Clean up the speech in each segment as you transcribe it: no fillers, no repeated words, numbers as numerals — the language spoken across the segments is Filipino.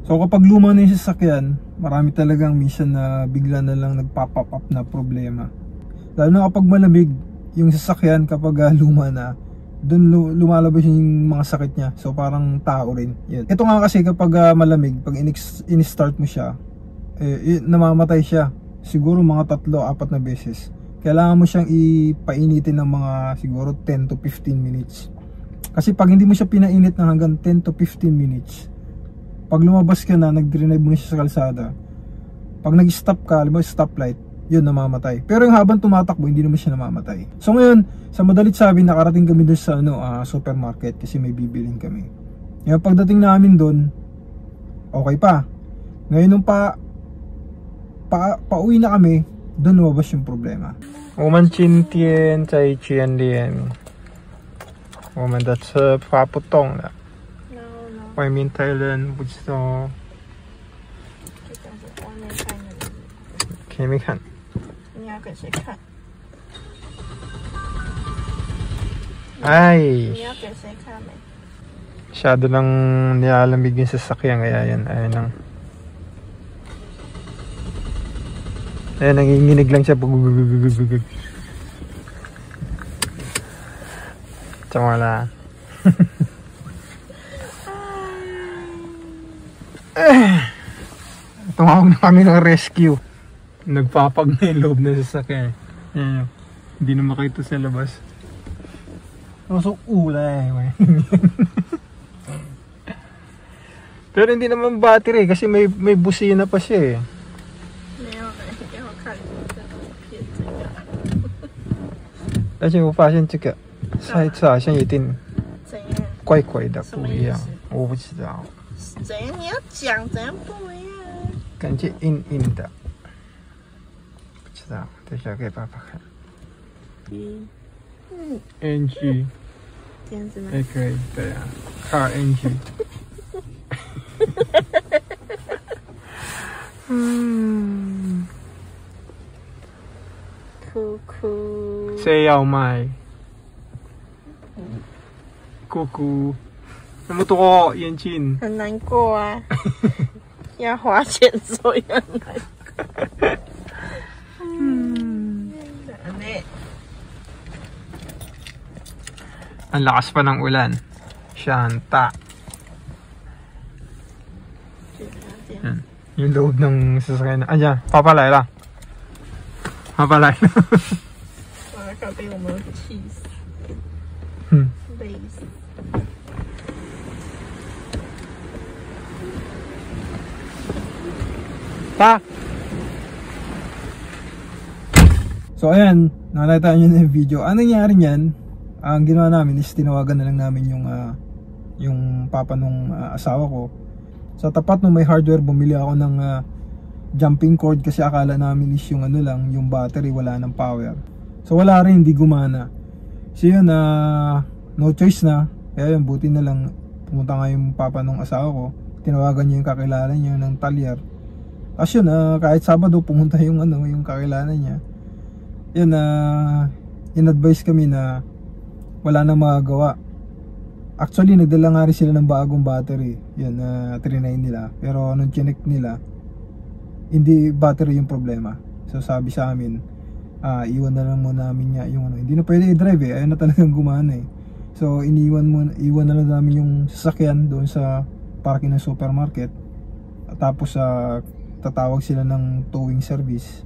So kapag luma na yung sasakyan, marami talagang minsan na bigla na lang nagpa-pop up na problema. Lalo na kapag malamig yung sasakyan, kapag luma na, doon lumalabas yung mga sakit niya. So parang tao rin. Yan. Ito nga kasi kapag malamig, pag in-start mo siya, namamatay siya. Siguro mga 3-4 na beses. Kailangan mo siyang ipainitin ng mga siguro 10 to 15 minutes. Kasi pag hindi mo siya pinainit ng hanggang 10 to 15 minutes, pag lumabas ka na, nag-drive mo na siya sa kalsada, pag nag-stop ka, alam mo, stoplight, yun, namamatay. Pero yung habang tumatakbo, hindi naman siya namamatay. So ngayon, sa madalit sabi, nakarating kami doon sa supermarket kasi may bibilin kami. Ngayon, pagdating namin doon, okay pa. Ngayon, nung pauwi na kami, doon lumabas yung problema. 我们今天在全联，我们的车发不动了。外面太冷，不知道。可以没看？你要给谁看？哎， 你要给谁看没？ masyado nang nilalamig yung sasakyan, kaya yan, ayun lang. Ayun, nanginginig lang siya. Wala. Tumawag na kami ng rescue. Nagpapag na yung loob na sasakyan. Hindi na makita sa labas. Masok ulay. Pero hindi naman battery kasi may busina pa siya eh. 没有没给我看这个片这个。而且我发现这个下一次好像有点怎样？怪怪的，不一样。我不知道。怎样？你要讲怎样不一样？感觉硬硬的，不知道，等下给爸爸看。NG， 这样子吗？也可以，对啊，Car NG。哭哭。谁要买？姑姑，那么多眼镜，很难过啊，要花钱所以很难过。Ang lakas pa ng ulan. Shanta. Yung loob ng sasakyan. Ayan, papalay lang. Papalay lang. 哇，快被我们气死，累死。Pa! So ayan, nakita nyo na yung video. Ano nangyari niyan? Ang ginawa namin is tinawagan na lang namin yung papa nung asawa ko. Sa tapat nung may hardware, bumili ako ng jumping cord kasi akala namin is yung lang, yung battery wala ng power. So wala rin, hindi gumana. So yun, no choice na. Kaya yun, buti na lang pumunta nga yung papa nung asawa ko. Tinawagan niya yung kakilala niya ng talyer. As yun, kahit Sabado pumunta yung yung kakilala niya. Yun, in-advise kami na wala na magagawa. Actually, nagdala nga rin sila ng bagong battery. Yun, trinay nila. Pero nung chinek nila, hindi battery yung problema. So sabi sa amin, iwan na lang muna namin niya yung hindi na pwede i-drive eh. Ayun na talagang gumana eh. So iwan na lang namin yung sasakyan doon sa parking ng supermarket. Tapos tatawag sila ng towing service.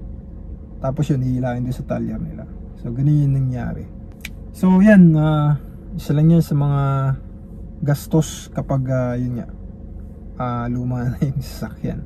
Tapos yun, ihilain doon sa talyer nila. So ganun yung nangyari. So yan, isa lang yan sa mga gastos kapag yun nga, luma na yung sasakyan.